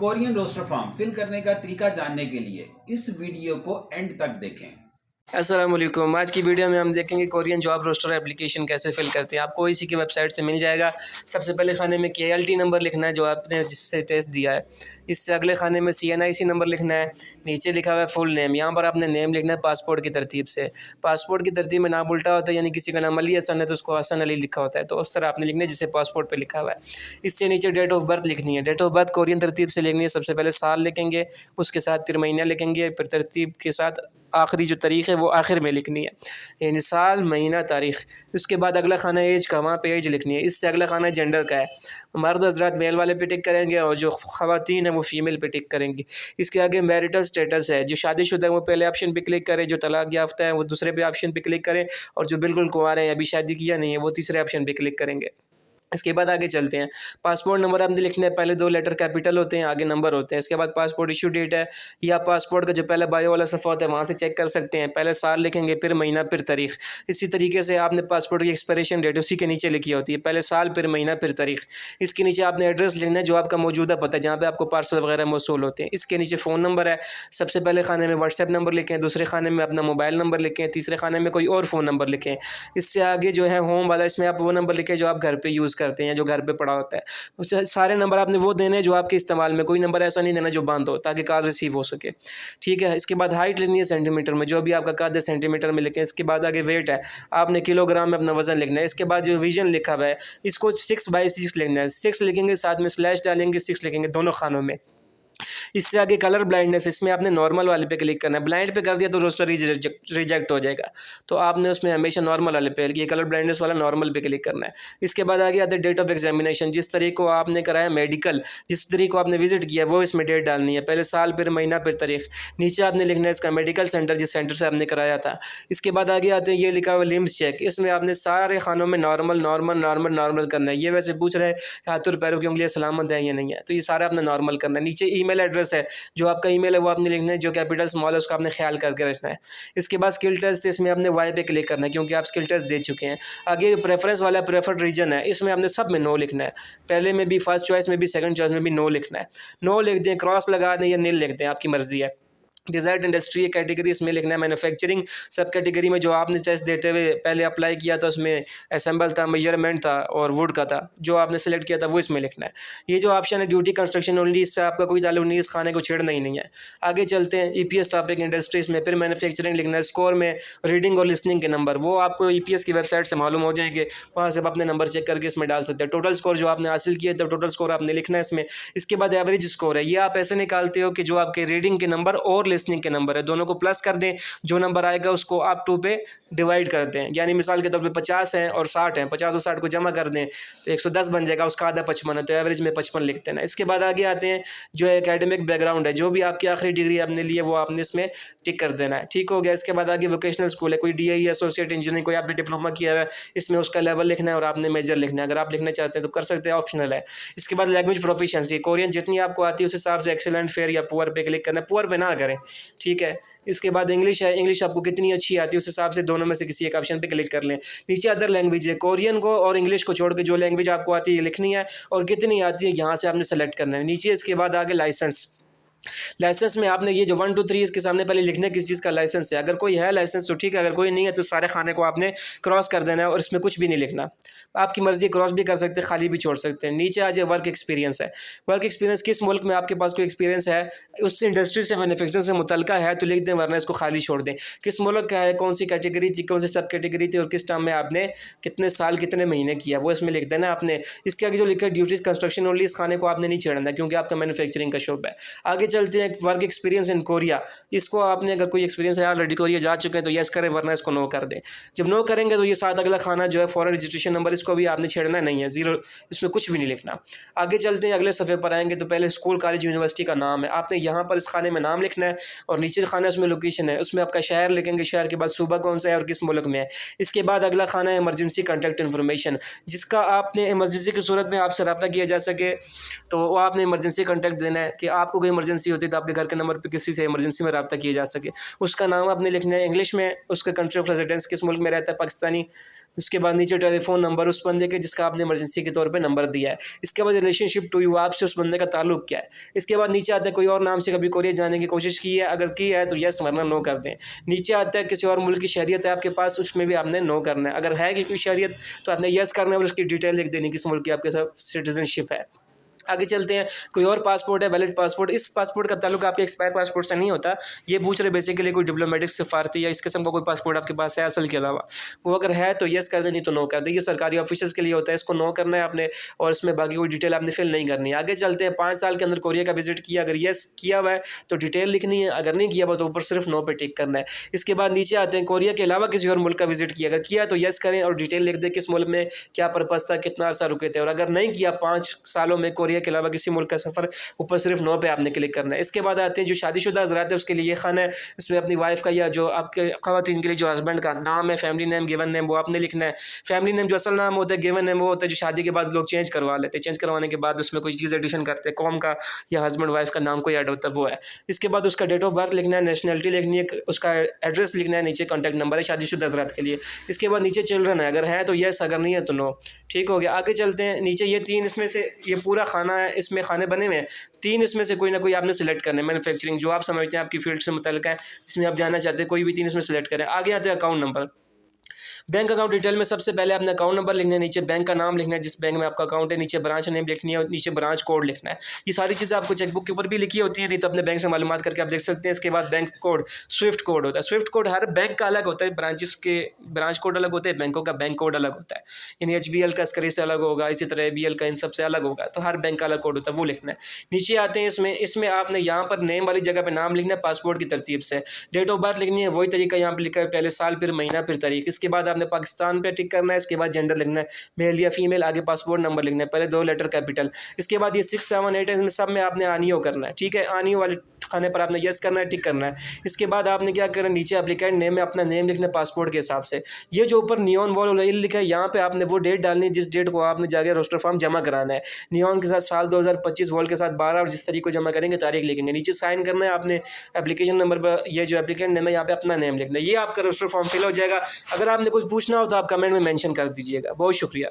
Korean roster form fill करने का तरीका जानने के लिए इस वीडियो को एंड तक देखें। अस्सलाम वालेकुम। आज की वीडियो में हम देखेंगे कोरियन जॉब रोस्टर एप्लीकेशन कैसे फिल करते हैं। आपको इसी की वेबसाइट से मिल जाएगा। सबसे पहले खाने में KLT नंबर लिखना है जो आपने जिससे टेस्ट दिया है। इससे अगले खाने में CNIC नंबर लिखना है। नीचे लिखा हुआ है फुल नेम, यहाँ पर आपने नेम लिखना है पासपोर्ट की तरतीब से। पासपोर्ट की तरतीब में नाम उल्टा होता है, यानी किसी का नाम अली हसन है तो उसको हसन अली लिखा होता है, तो उस तरह आपने लिखना है जिसे पासपोर्ट पर लिखा हुआ है। इससे नीचे डेट ऑफ बर्थ लिखनी है। डेट ऑफ बर्थ कोरियन तरतीब से लिखनी है। सबसे पहले साल लिखेंगे, उसके साथ फिर महीना लिखेंगे, फिर तरतीब के साथ आखिरी जो तारीख़ है वो आखिर में लिखनी है, यानी साल महीना तारीख़। उसके बाद अगला खाना एज का, वहाँ पे एज लिखनी है। इससे अगला खाना जेंडर का है। मर्द हजरात मेल वाले पे टिक करेंगे और जो ख़वातीन है वो फ़ीमेल पे टिक करेंगी। इसके आगे मैरिटल स्टेटस है। जो शादीशुदा है वो पहले ऑप्शन पे क्लिक करें, जो तलाक याफ्ता है वो दूसरे पे ऑप्शन पे क्लिक करें, और जो बिल्कुल कुंवारे हैं अभी शादी किया नहीं है वो तीसरे ऑप्शन पे क्लिक करेंगे। इसके बाद आगे चलते हैं। पासपोर्ट नंबर आपने लिखना है। पहले 2 लेटर कैपिटल होते हैं, आगे नंबर होते हैं। इसके बाद पासपोर्ट इशू डेट है, या पासपोर्ट का जो पहला बायो वाला सफ़ा होता है वहाँ से चेक कर सकते हैं। पहले साल लिखेंगे, फिर महीना, फिर तारीख़। इसी तरीके से आपने पासपोर्ट की एक्सपायरेशन डेट उसी के नीचे लिखी होती है, पहले साल फिर महीना फिर तारीख़। इसके नीचे आपने एड्रेस लिखना है जो आपका मौजूदा पता है, जहाँ पर आपको पार्सल वगैरह मौसूल होते हैं। इसके नीचे फ़ोन नंबर है। सबसे पहले खाने में व्हाट्सएप नंबर लिखें, दूसरे खाने में अपना मोबाइल नंबर लिखें, तीसरे खाने में कोई और फ़ोन नंबर लिखें। इससे आगे जो है होम वाला, इसमें आप वो नंबर लिखें जो आप घर पे यूज़ करते हैं या जो घर पे पड़ा होता है। उससे सारे नंबर आपने वो देने हैं जो आपके इस्तेमाल में, कोई नंबर ऐसा नहीं देना जो बंद हो, ताकि कॉल रिसीव हो सके। ठीक है। इसके बाद हाइट लेनी है सेंटीमीटर में, जो भी आपका कद है सेंटीमीटर में लिखें। इसके बाद आगे वेट है, आपने किलोग्राम में अपना वजन लिखना है। इसके बाद जो विजन लिखा हुआ है इसको 6/6 लिखना है। 6 लिखेंगे, साथ में स्लैश डालेंगे, 6 लिखेंगे दोनों खानों में। इससे आगे कलर ब्लाइंडनेस, इसमें आपने नॉर्मल वाले पे क्लिक करना है। ब्लाइंड पे कर दिया तो रोस्टर रिजेक्ट हो जाएगा, तो आपने उसमें हमेशा नॉर्मल वाले पे, ये कलर ब्लाइंडनेस वाला नॉर्मल पे क्लिक करना है। इसके बाद आगे आता है डेट ऑफ एग्जामिनेशन। जिस तरीके को आपने कराया मेडिकल, जिस तरीके को आपने विजिट किया वो इसमें डेट डालनी है, पहले साल फिर महीना फिर तारीख। नीचे आपने लिखना है इसका मेडिकल सेंटर, जिस सेंटर से आपने कराया था। इसके बाद आगे आते हैं, ये लिखा हुआ लिम्स चेक। इसमें आपने सारे खानों में नॉर्मल नॉर्मल नॉर्मल नॉर्मल करना है। ये वैसे पूछ रहे हैं हाथ और पैरों की उंगलियां सलामत है या नहीं है, तो ये सारा आपने नॉर्मल करना है। नीचे ईमेल एड्रेस है, जो आपका ईमेल है वो आपने लिखना है, जो कैपिटल स्मॉल है उसका आपने ख्याल करके रखना है। इसके बाद स्किल टेस्ट, इसमें आपने वाई पे क्लिक करना है क्योंकि आप स्किल टेस्ट दे चुके हैं। आगे प्रेफरेंस वाला प्रेफर्ड रीजन है, इसमें आपने सब में नो लिखना है। पहले में भी, फर्स्ट चॉइस में भी, सेकंड चॉइस में भी नो लिखना है। नो लिख दें, क्रॉस लगा दें या नील लिख दें, आपकी मर्जी है। डिज़ायर्ड इंडस्ट्री कैटेगरी इसमें लिखना है। मैन्युफैक्चरिंग सब कैटेगरी में जो आपने टेस्ट देते हुए पहले अप्लाई किया था उसमें असेंबल था, मेजरमेंट था और वुड का था, जो आपने सेलेक्ट किया था वो इसमें लिखना है। ये जो ऑप्शन है ड्यूटी कंस्ट्रक्शन ओनली, इससे आपका कोई ताल्लुक नहीं, इस खाने को छेड़ना ही नहीं है। आगे चलते हैं EPS टॉपिक इंडस्ट्रीज में, फिर मैन्युफैक्चरिंग लिखना है। स्कोर में रीडिंग और लिसनिंग के नंबर वो आपको EPS की वेबसाइट से मालूम हो जाएंगे, वहाँ से आप अपने नंबर चेक करके इसमें डाल सकते हैं। टोटल स्कोर जो आपने हासिल किया था, टोटल स्कोर आपने लिखना है इसमें। इसके बाद एवरेज स्कोर है, ये आप ऐसे निकालते हो कि जो आपके रीडिंग के नंबर और लिसनिंग के नंबर है दोनों को प्लस कर दें, जो नंबर आएगा उसको आप 2 पे डिवाइड कर दें। यानी मिसाल के तौर पे 50 हैं और 60 हैं, 50 और 60 को जमा कर दें तो 110 बन जाएगा, उसका आधा 55 है, तो एवरेज में 55 लिखते हैं ना। इसके बाद आगे आते हैं जो एकेडमिक बैकग्राउंड है, जो भी आपकी आखिरी डिग्री आपने ली है वो आपने इसमें टिक कर देना है। ठीक हो गया। इसके बाद आगे वोकेशनल स्कूल है, कोई DIE एसोसिएट इंजीनियरिंग, कोई आपने डिप्लोमा किया है, इसमें उसका लेवल लिखना है और आपने मेजर लिखना है। अगर आप लिखना चाहते हैं तो कर सकते हैं, ऑप्शनल है। इसके बाद लैंग्वेज प्रोफिशिएंसी, कोरियन जितनी आपको आती है उस हिसाब से एक्सीलेंट, फेयर या पुअर पे क्लिक करना है, पुअर पे ना करें। ठीक है। इसके बाद इंग्लिश है, इंग्लिश आपको कितनी अच्छी आती है उस हिसाब से दोनों में से किसी एक ऑप्शन पे क्लिक कर लें। नीचे अदर लैंग्वेज है, कोरियन को और इंग्लिश को छोड़ के जो लैंग्वेज आपको आती है लिखनी है, और कितनी आती है यहाँ से आपने सेलेक्ट करना है नीचे। इसके बाद आगे लाइसेंस। लाइसेंस में आपने ये जो 1 2 3 इसके सामने पहले लिखना है किस चीज़ का लाइसेंस है। अगर कोई है लाइसेंस तो ठीक है, अगर कोई नहीं है तो सारे खाने को आपने क्रॉस कर देना है और इसमें कुछ भी नहीं लिखना। आपकी मर्जी, क्रॉस भी कर सकते हैं, खाली भी छोड़ सकते हैं। नीचे आ जाए वर्क एक्सपीरियंस है। वर्क एक्सपीरियंस किस मुल्क में आपके पास कोई एक्सपीरियंस है, उस इंडस्ट्री से, मैन्युफैक्चरिंग से मुतल्लिका है तो लिख दें, वरना इसको खाली छोड़ दें। किस मुल्क का है, कौन सी कैटेगरी थी, कौन सी सब कैटेगरी थी और किस टाइम में आपने कितने साल कितने महीने किया वो इसमें लिख देना आपने। इसके आगे जो लिखा है ड्यूटीज कंस्ट्रक्शन ओनली, इस खाने को आपने नहीं छेड़ना क्योंकि आपका मैन्युफैक्चरिंग का शोबा है। आगे चलते हैं वर्क एक्सपीरियंस इन कोरिया। इसको आपने अगर कोई एक्सपीरियंस है, ऑलरेडी कोरिया जा चुके हैं तो यस करें, वरना इसको नो कर दें। जब नो करेंगे तो ये साथ अगला खाना जो है फॉरेन रजिस्ट्रेशन नंबर, इसको भी आपने छेड़ना नहीं है, जीरो, इसमें कुछ भी नहीं लिखना। आगे चलते हैं, अगले सफ़े पर आएंगे तो पहले स्कूल, कॉलेज, यूनिवर्सिटी का नाम है, आपने यहाँ पर इस खाने में नाम लिखना है, और नीचे खाना उसमें लोकेशन है, उसमें आपका शहर लिखेंगे, शहर के बाद सूबा कौन सा है और किस मुल्क में है। इसके बाद अगला खाना है इमरजेंसी कॉन्टैक्ट इन्फॉर्मेशन, जिसका आपने इमरजेंसी की सूरत में आपसे रब्ता किया जा सके तो वो आपने इमरजेंसी कॉन्टैक्ट देना है कि आपको कोई इमरजेंसी इमरजेंसी होती है तो आपके घर के नंबर पर किसी से इमरजेंसी में रब्ता किया जा सके। उसका नाम आपने लिखना है इंग्लिश में, उसका कंट्री ऑफ रेजिडेंस किस मुल्क में रहता है पाकिस्तानी, उसके बाद नीचे टेलीफोन नंबर उस बंदे के जिसका आपने इमरजेंसी के तौर पे नंबर दिया है। इसके बाद रिलेशनशिप टू यू, आपसे उस बंदे का ताल्लुक क्या है। इसके बाद नीचे आता है कोई और नाम से कभी कोरिया जाने की कोशिश की है, अगर की है तो यस वरना नो कर दें। नीचे आता है किसी और मुल्क की शहरियत है आपके पास, उसमें भी आपने नो करना है। अगर है कि कोई शहरियत तो आपने यस करना है और उसकी डिटेल लिख देनी किस मुल्क की आपके साथ सिटीजनशिप है। आगे चलते हैं, कोई और पासपोर्ट है वैलिड पासपोर्ट, इस पासपोर्ट का ताल्लुक आपके एक्सपायर पासपोर्ट से नहीं होता। ये पूछ रहे बेसिकली कोई डिप्लोमेटिक सफारती या इस किस्म का कोई पासपोर्ट आपके पास है असल के अलावा, वो अगर है तो यस कर दें, नहीं तो नो कर दें। ये सरकारी ऑफिसर्स के लिए होता है, इसको नो करना है आपने और इसमें बाकी कोई डिटेल आपने फिल नहीं करनी है। आगे चलते हैं, 5 साल के अंदर कोरिया का विजिट किया, अगर यस किया हुआ है तो डिटेल लिखनी है, अगर नहीं किया हुआ तो ऊपर सिर्फ नो पे टिक करना है। इसके बाद नीचे आते हैं, कोरिया के अलावा किसी और मुल्क का विजिट किया, अगर किया तो यस करें और डिटेल लिख दें किस मुल्क में क्या पर्पज़ था, कितना अर्सा रुके थे। और अगर नहीं किया 5 सालों में कोरिया के अलावा किसी मुल्क का सफ़र, ऊपर सिर्फ नो पे आपने क्लिक करना है। इसके बाद आते हैं जो शादीशुदा हज़रात है उसके लिए ये खाना है, इसमें अपनी वाइफ का या जो आपके ख़वातीन के लिए जो हस्बैंड का नाम है, फैमिली नेम, गिवन नेम, वो आपने लिखना है। फैमिली नेम जो असल नाम होता है, गिवन नेम वो होता है जो शादी के बाद लोग चेंज करवा लेते हैं, चेंज करवाने के बाद उसमें कोई चीज़ एडिशन करते हैं, कौम का या हस्बैंड वाइफ का नाम कोई ऐड होता है वो है। इसके बाद उसका डेट ऑफ बर्थ लिखना है, नेशनलिटी लिखनी है, उसका एड्रेस लिखना है, नीचे कॉन्टैक्ट नंबर है शादीशुदा हज़रात के लिए। इसके बाद नीचे चिल्ड्रन है, अगर है तो यस, अगर नहीं है तो नो। ठीक हो गया। आगे चलते हैं, नीचे ये 3 इसमें से ये पूरा खाना है, इसमें खाने बने हुए हैं, 3 इसमें से कोई ना कोई आपने सेलेक्ट करना है। मैन्युफैक्चरिंग जो आप समझते हैं आपकी फील्ड से मुतल्लिक है, जिसमें आप जाना चाहते हैं, कोई भी 3 इसमें सेलेक्ट करें। आगे आते हैं account number. Bank account detail में सबसे पहले आपने अकाउंट नंबर लिखना है, नीचे बैंक का नाम लिखना है जिस बैंक में आपका अकाउंट है, नीचे ब्रांच नेम लिखनी है और नीचे ब्रांच कोड लिखना है। ये सारी चीज़ें आपको चेकबुक के ऊपर भी लिखी होती है, नहीं तो अपने बैंक से मालूमात करके आप देख सकते हैं। इसके बाद बैंक कोड, स्विफ्ट कोड होता है। स्विफ्ट कोड हर बैंक का अलग होता है, ब्रांचेस के ब्रांच कोड अलग होते हैं, बैंकों का बैंक कोड अलग होता है। यानी HBL का अस्करी से अलग होगा, इसी तरह ABL का इन सब से अलग होगा, तो हर बैंक का अलग कोड होता है, वो लिखना है। नीचे आते हैं, इसमें आपने यहाँ पर नेम वाली जगह पर नाम लिखना है पासपोर्ट की तरतीब से। डेट ऑफ बर्थ लिखनी है, वही तरीका यहाँ पर लिखा है, पहले साल फिर महीना फिर तारीख। इसके बाद आपने पाकिस्तान पे टिक करना है, इसके बाद जेंडर लिखना है, मेल या फीमेल, आगे पासपोर्ट नंबर लिखना है, पहले 2 लेटर कैपिटल। इसके बाद ये 6, 7, 8 है, इसमें सब में आपने आनियो करना है। ठीक है, आनियो वाले खाने पर आपने यस करना है, टिक करना है। इसके बाद आपने क्या करना है, नीचे एप्लीकेंट नेम में अपना नेम लिखना है पासपोर्ट के हिसाब से। ये जो ऊपर नियॉन वॉल लिखा है, यहाँ पे आपने वो डेट डालनी है जिस डेट को आपने जाके रोस्टर फॉर्म जमा कराना है। नियॉन के साथ साल 2025, वॉल के साथ 12 और जिस तरीके को जमा करेंगे तारीख लिखेंगे। नीचे साइन करना है आपने एप्लीकेशन नंबर पर, ये जो एप्लीकेंट नेम है यहाँ पे अपना नेम लिखना है। ये आपका रोस्टर फॉर्म फिल हो जाएगा। अगर आपने कुछ पूछना हो तो आप कमेंट में मेंशन कर दीजिएगा। बहुत शुक्रिया।